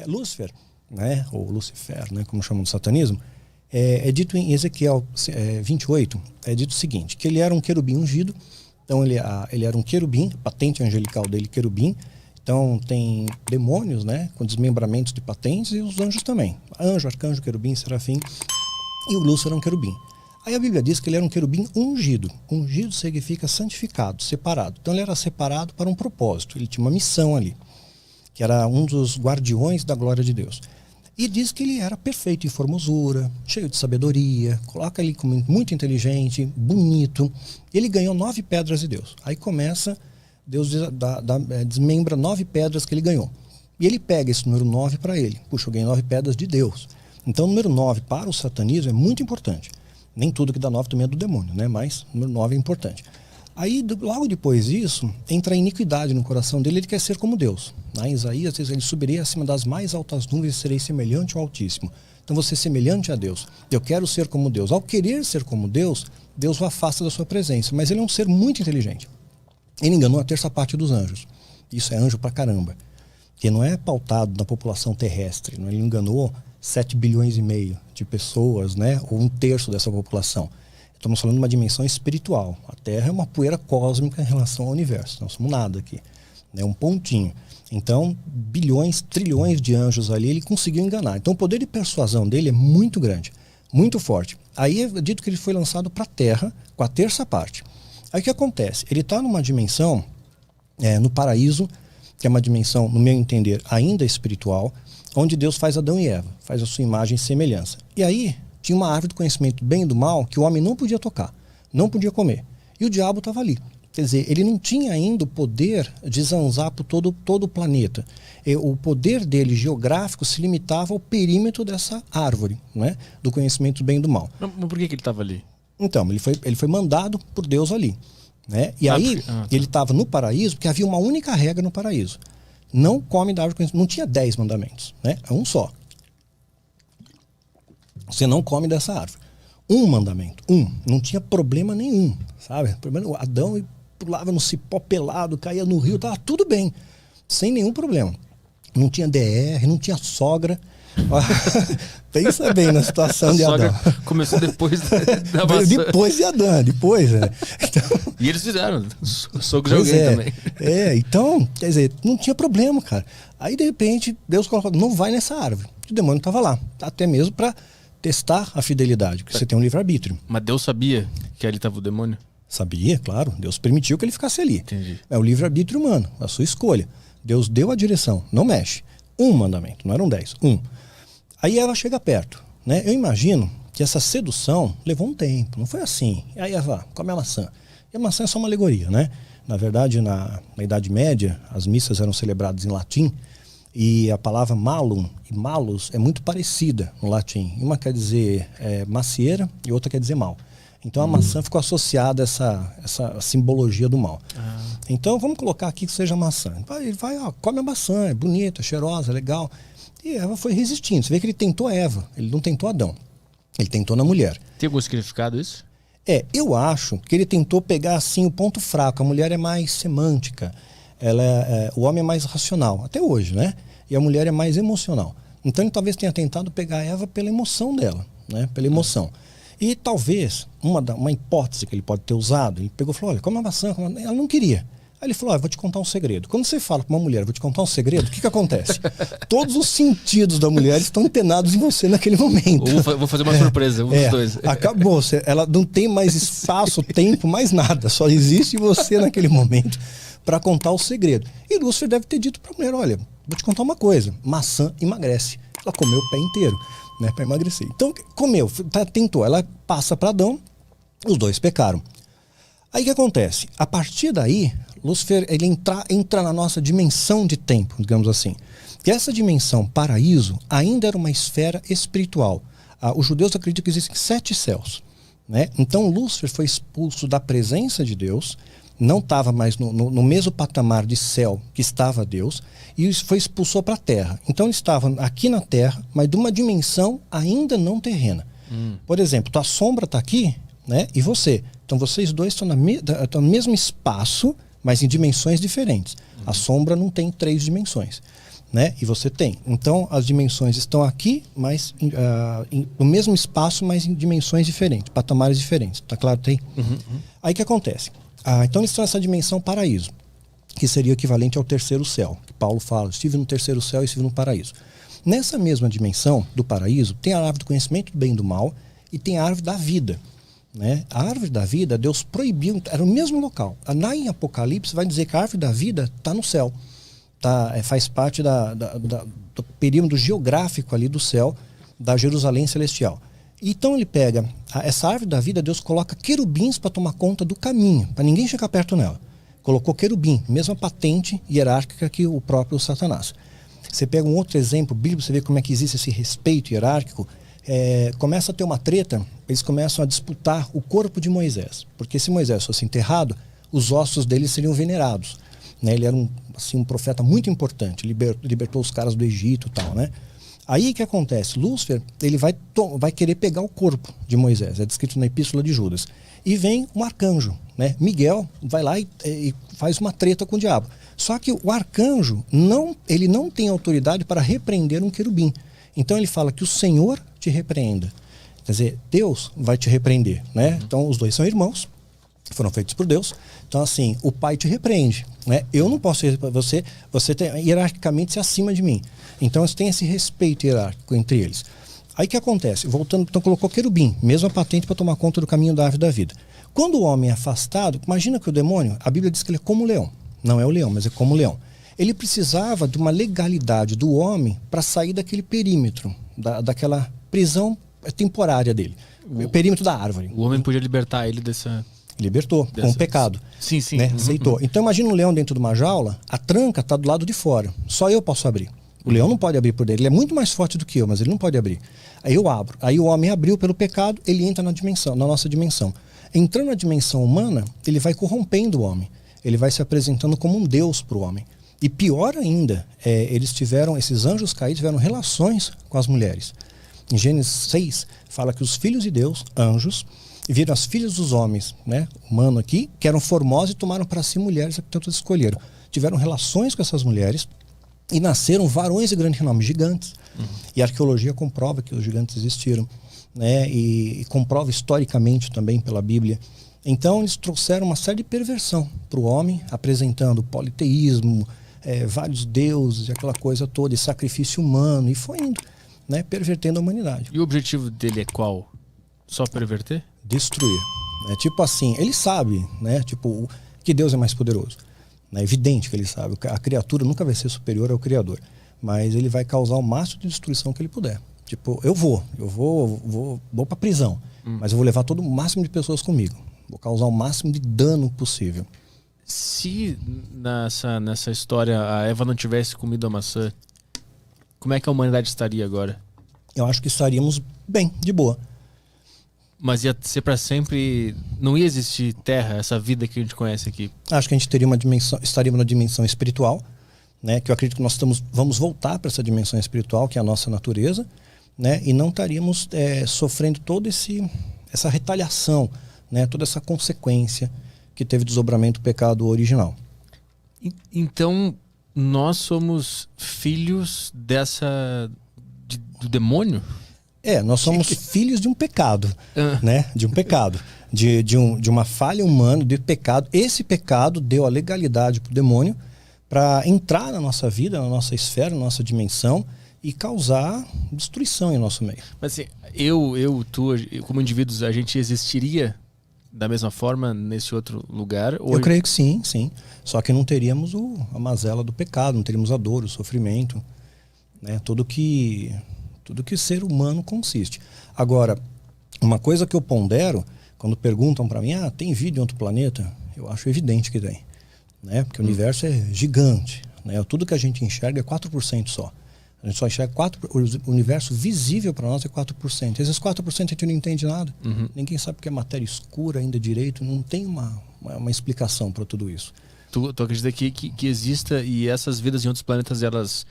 Lúcifer, né, ou Lucifer, né, como chamam no satanismo, é dito em Ezequiel 28, é dito o seguinte, que ele era um querubim ungido, então ele era um querubim, a patente angelical dele, querubim. Então tem demônios, né, com desmembramentos de patentes, e os anjos também. Anjo, arcanjo, querubim, serafim, e o Lúcifer era um querubim. Aí a Bíblia diz que ele era um querubim ungido. Ungido significa santificado, separado. Então ele era separado para um propósito, ele tinha uma missão ali, que era um dos guardiões da glória de Deus. E diz que ele era perfeito em formosura, cheio de sabedoria, coloca ele como muito inteligente, bonito. Ele ganhou 9 pedras de Deus. Aí começa, Deus desmembra 9 pedras que ele ganhou. E ele pega esse número 9 para ele. Puxa, eu ganhei 9 pedras de Deus. Então o número 9 para o satanismo é muito importante. Nem tudo que dá 9 também é do demônio, né? Mas o número 9 é importante. Aí, logo depois disso, entra a iniquidade no coração dele, ele quer ser como Deus. Em Isaías diz, ele subirei acima das mais altas nuvens e serei semelhante ao Altíssimo. Então você é semelhante a Deus. Eu quero ser como Deus. Ao querer ser como Deus, Deus o afasta da sua presença. Mas ele é um ser muito inteligente. Ele enganou a terça parte dos anjos. Isso é anjo pra caramba. Que não é pautado na população terrestre. Ele enganou 7 bilhões e meio de pessoas, né? Ou 1/3 dessa população. Estamos falando de uma dimensão espiritual. A Terra é uma poeira cósmica em relação ao universo. Não somos nada aqui. É um pontinho. Então, bilhões, trilhões de anjos ali, ele conseguiu enganar. Então, o poder de persuasão dele é muito grande, muito forte. Aí é dito que ele foi lançado para a Terra com a terça parte. Aí o que acontece? Ele está numa dimensão, no paraíso, que é uma dimensão, no meu entender, ainda espiritual, onde Deus faz Adão e Eva, faz a sua imagem e semelhança. E aí tinha uma árvore do conhecimento do bem e do mal que o homem não podia tocar, não podia comer. E o diabo estava ali. Quer dizer, ele não tinha ainda o poder de zanzar por todo o planeta. O poder dele geográfico se limitava ao perímetro dessa árvore, né, do conhecimento do bem e do mal. Mas por que ele estava ali? Então, ele foi mandado por Deus ali. Né? E aí, ele estava no paraíso, porque havia uma única regra no paraíso. Não come da árvore do conhecimento. Não tinha 10 mandamentos, né? É um só. Você não come dessa árvore. Um mandamento, não tinha problema nenhum, sabe? O Adão pulava no cipó pelado, caía no rio, estava tudo bem, sem nenhum problema. Não tinha DR, não tinha sogra. Pensa bem na situação de Adão. Começou depois da maçã. Depois de Adão, depois. Né? Então, e eles fizeram, sogro de alguém também. Então, quer dizer, não tinha problema, cara. Aí, de repente, Deus colocou, não vai nessa árvore. O demônio estava lá, até mesmo para testar a fidelidade, porque você tem um livre-arbítrio. Mas Deus sabia que ali estava o demônio? Sabia, claro. Deus permitiu que ele ficasse ali. Entendi. É o livre-arbítrio humano, a sua escolha. Deus deu a direção, não mexe. Um mandamento, não eram 10, Aí ela chega perto, né? Eu imagino que essa sedução levou um tempo, não foi assim. E aí Eva, come a maçã. E a maçã é só uma alegoria, né? Na verdade, na Idade Média, as missas eram celebradas em latim, e a palavra malum e malus é muito parecida no latim. Uma quer dizer macieira e outra quer dizer mal. Então a maçã ficou associada a essa simbologia do mal. Então vamos colocar aqui que seja maçã. Ele vai, come a maçã, é bonita, é cheirosa, é legal. E Eva foi resistindo. Você vê que ele tentou Eva, ele não tentou Adão. Ele tentou na mulher. Tem algum significado isso? Eu acho que ele tentou pegar assim o ponto fraco. A mulher é mais semântica. O homem é mais racional, até hoje, né? E a mulher é mais emocional. Então ele talvez tenha tentado pegar Eva pela emoção dela, né? Pela emoção. E talvez, uma hipótese que ele pode ter usado, ele pegou e falou, olha, come a maçã. Ela não queria. Aí ele falou, vou te contar um segredo. Quando você fala para uma mulher, vou te contar um segredo, o que acontece? Todos os sentidos da mulher estão antenados em você naquele momento. Ou vou fazer uma surpresa, um dos dois. Acabou, ela não tem mais espaço, tempo, mais nada. Só existe você naquele momento para contar o segredo. E Lúcifer deve ter dito para a mulher, olha, vou te contar uma coisa, maçã emagrece. Ela comeu o pé inteiro, né, para emagrecer. Então, comeu, tentou, ela passa para Adão, os dois pecaram. Aí o que acontece? A partir daí, Lúcifer ele entra na nossa dimensão de tempo, digamos assim. E essa dimensão paraíso ainda era uma esfera espiritual. Os judeus acreditam que existem 7 céus, né? Então Lúcifer foi expulso da presença de Deus, não estava mais no mesmo patamar de céu que estava Deus, e foi expulso para a terra. Então ele estava aqui na terra, mas de uma dimensão ainda não terrena. Por exemplo, tua sombra está aqui, né? E você. Então vocês dois estão no mesmo espaço, mas em dimensões diferentes. A sombra não tem 3 dimensões. né? E você tem. Então, as dimensões estão aqui, mas no mesmo espaço, mas em dimensões diferentes, patamares diferentes. Tá claro? Tem? Aí o que acontece? Então, eles estão nessa dimensão paraíso, que seria o equivalente ao terceiro céu, que Paulo fala, estive no terceiro céu e estive no paraíso. Nessa mesma dimensão do paraíso, tem a árvore do conhecimento do bem e do mal e tem a árvore da vida. Né? A árvore da vida, Deus proibiu, era o mesmo local. Lá em Apocalipse vai dizer que a árvore da vida está no céu. Faz parte do perímetro geográfico ali do céu, da Jerusalém celestial. Então ele pega essa árvore da vida, Deus coloca querubins para tomar conta do caminho, para ninguém chegar perto nela. Colocou querubim, mesma patente hierárquica que o próprio Satanás. Você pega um outro exemplo bíblico, você vê como é que existe esse respeito hierárquico. Começa a ter uma treta, eles começam a disputar o corpo de Moisés. Porque se Moisés fosse enterrado, os ossos dele seriam venerados. Né? Ele era um profeta muito importante, libertou os caras do Egito e tal, né? Aí o que acontece? Lúcifer, ele vai querer pegar o corpo de Moisés, é descrito na Epístola de Judas. E vem um arcanjo, né? Miguel vai lá e faz uma treta com o diabo. Só que o arcanjo, ele não tem autoridade para repreender um querubim. Então ele fala que o Senhor te repreenda. Quer dizer, Deus vai te repreender, né? Então os dois são irmãos, foram feitos por Deus. Então assim, o pai te repreende, né? Eu não posso, você tem, hierarquicamente se acima de mim. Então você tem esse respeito hierárquico entre eles. Aí o que acontece? Voltando, então colocou querubim, mesma patente para tomar conta do caminho da árvore da vida. Quando o homem é afastado, imagina que o demônio, a Bíblia diz que ele é como o leão. Não é o leão, mas é como o leão. Ele precisava de uma legalidade do homem para sair daquele perímetro, daquela prisão temporária dele. O perímetro da árvore. O homem podia libertar ele dessa... Libertou, com o pecado. Sim, sim. Né? Aceitou. Então imagina um leão dentro de uma jaula, a tranca está do lado de fora. Só eu posso abrir. O leão não pode abrir por dentro. Ele é muito mais forte do que eu, mas ele não pode abrir. Aí eu abro. Aí o homem abriu pelo pecado, ele entra na nossa dimensão. Entrando na dimensão humana, ele vai corrompendo o homem. Ele vai se apresentando como um Deus para o homem. E pior ainda, esses anjos caídos tiveram relações com as mulheres. Em Gênesis 6, fala que os filhos de Deus, anjos, viram as filhas dos homens, né, humano aqui, que eram formosas e tomaram para si mulheres, que tanto escolheram. Tiveram relações com essas mulheres e nasceram varões de grande renome, gigantes. E a arqueologia comprova que os gigantes existiram, né, e comprova historicamente também pela Bíblia. Então eles trouxeram uma série de perversão para o homem, apresentando politeísmo, vários deuses, aquela coisa toda, e sacrifício humano, e foi indo, né, pervertendo a humanidade. E o objetivo dele é qual? Só perverter? Destruir. Tipo assim, ele sabe, né, tipo, que Deus é mais poderoso. É evidente que ele sabe. A criatura nunca vai ser superior ao Criador. Mas ele vai causar o máximo de destruição que ele puder. Tipo, eu vou pra prisão. Mas eu vou levar todo o máximo de pessoas comigo. Vou causar o máximo de dano possível. Se nessa história a Eva não tivesse comido a maçã, como é que a humanidade estaria agora? Eu acho que estaríamos bem, de boa. Mas ia ser para sempre, não ia existir terra, essa vida que a gente conhece aqui. Acho que a gente teria estaríamos na dimensão espiritual, né? Que eu acredito que nós vamos voltar para essa dimensão espiritual, que é a nossa natureza, né? E não estaríamos sofrendo toda essa retaliação, né? Toda essa consequência que teve desdobramento do pecado original. Então, nós somos filhos do demônio? Nós somos filhos de um pecado, né? De um pecado, de uma falha humana, de pecado. Esse pecado deu a legalidade para o demônio para entrar na nossa vida, na nossa esfera, na nossa dimensão e causar destruição em nosso meio. Mas assim, tu, como indivíduos, a gente existiria da mesma forma nesse outro lugar? Eu creio que sim, sim. Só que não teríamos a mazela do pecado, não teríamos a dor, o sofrimento, né? Tudo que ser humano consiste. Agora, uma coisa que eu pondero, quando perguntam para mim, tem vida em outro planeta? Eu acho evidente que tem, né? Porque o universo é gigante, né? Tudo que a gente enxerga é 4% só. A gente só enxerga o universo visível para nós é 4%. Esses 4% a gente não entende nada. Ninguém sabe o que é matéria escura ainda direito, não tem uma explicação para tudo isso. Tu acredita que exista, e essas vidas em outros planetas, elas...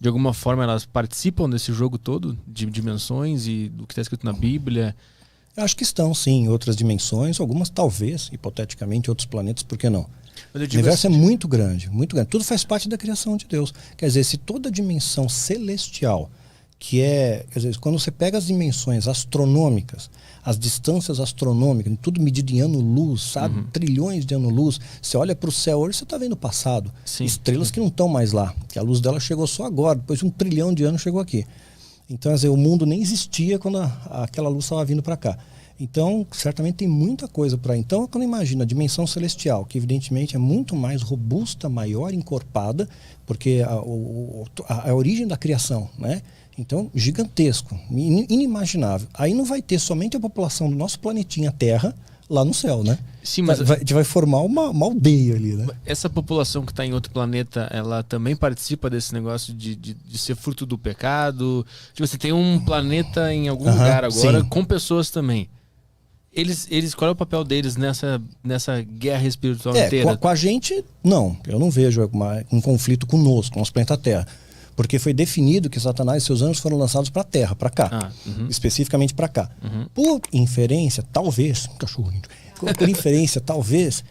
De alguma forma elas participam desse jogo todo de dimensões e do que está escrito na Bíblia? Eu acho que estão, sim, em outras dimensões, algumas talvez, hipoteticamente, outros planetas, por que não? O universo é muito grande, muito grande. Tudo faz parte da criação de Deus. Quer dizer, se toda dimensão celestial, quer dizer, quando você pega as dimensões astronômicas, as distâncias astronômicas, tudo medido em ano-luz, sabe? Trilhões de ano-luz. Você olha para o céu hoje, você está vendo o passado. Sim. Estrelas que não estão mais lá, que a luz dela chegou só agora, depois de 1 trilhão de anos chegou aqui. Então, quer dizer, o mundo nem existia quando aquela luz estava vindo para cá. Então, certamente tem muita coisa para... Então, quando imagina a dimensão celestial, que evidentemente é muito mais robusta, maior, encorpada, porque a origem da criação, né? Então, gigantesco, inimaginável. Aí não vai ter somente a população do nosso planetinha Terra lá no céu, né? Sim, mas a gente vai formar uma aldeia ali, né? Essa população que está em outro planeta, ela também participa desse negócio de ser fruto do pecado? Tipo, você tem um planeta em algum lugar agora, com pessoas também. Eles, qual é o papel deles nessa guerra espiritual inteira? Com a gente, não. Eu não vejo um conflito conosco, com o nosso planeta Terra. Porque foi definido que Satanás e seus anjos foram lançados para a Terra, para cá. Especificamente para cá. Por inferência, talvez... Cachorrinho. Por inferência, talvez...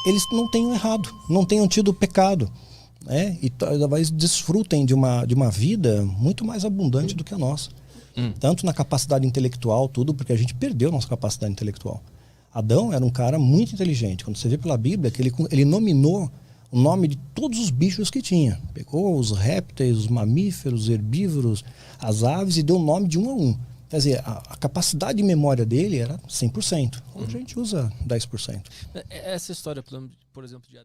eles não tenham errado. Não tenham tido pecado. Né? E talvez desfrutem de uma vida muito mais abundante do que a nossa. Tanto na capacidade intelectual, tudo, porque a gente perdeu nossa capacidade intelectual. Adão era um cara muito inteligente. Quando você vê pela Bíblia, que ele nominou o nome de todos os bichos que tinha. Pegou os répteis, os mamíferos, os herbívoros, as aves e deu o nome de um a um. Quer dizer, a capacidade de memória dele era 100%. Hoje a gente usa 10%. Essa história, por exemplo, de